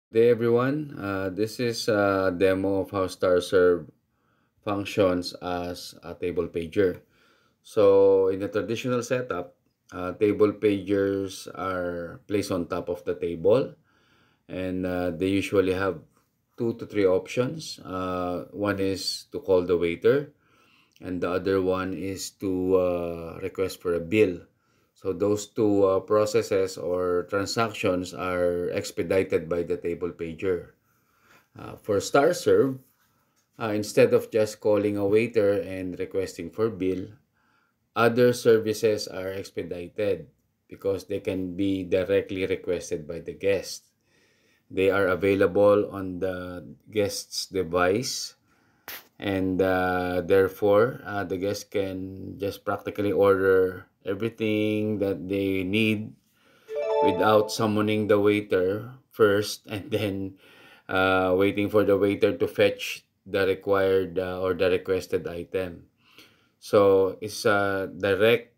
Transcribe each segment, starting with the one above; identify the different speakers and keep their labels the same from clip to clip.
Speaker 1: Good day everyone. This is a demo of how StarServe functions as a table pager. So in the traditional setup, table pagers are placed on top of the table, and they usually have two to three options. One is to call the waiter, and the other one is to request for a bill. So those two processes or transactions are expedited by the table pager. For StarServe, instead of just calling a waiter and requesting for bill, other services are expedited because they can be directly requested by the guest. They are available on the guest's device, and therefore the guest can just practically order everything that they need without summoning the waiter first and then waiting for the waiter to fetch the required or the requested item. So it's direct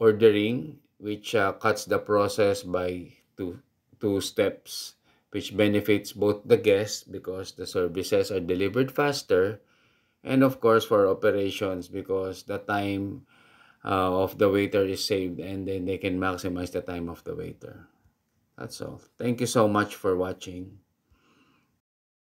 Speaker 1: ordering, which cuts the process by two steps, which benefits both the guests because the services are delivered faster, and of course for operations because the time of the waiter is saved, and then they can maximize the time of the waiter. That's all. Thank you so much for watching.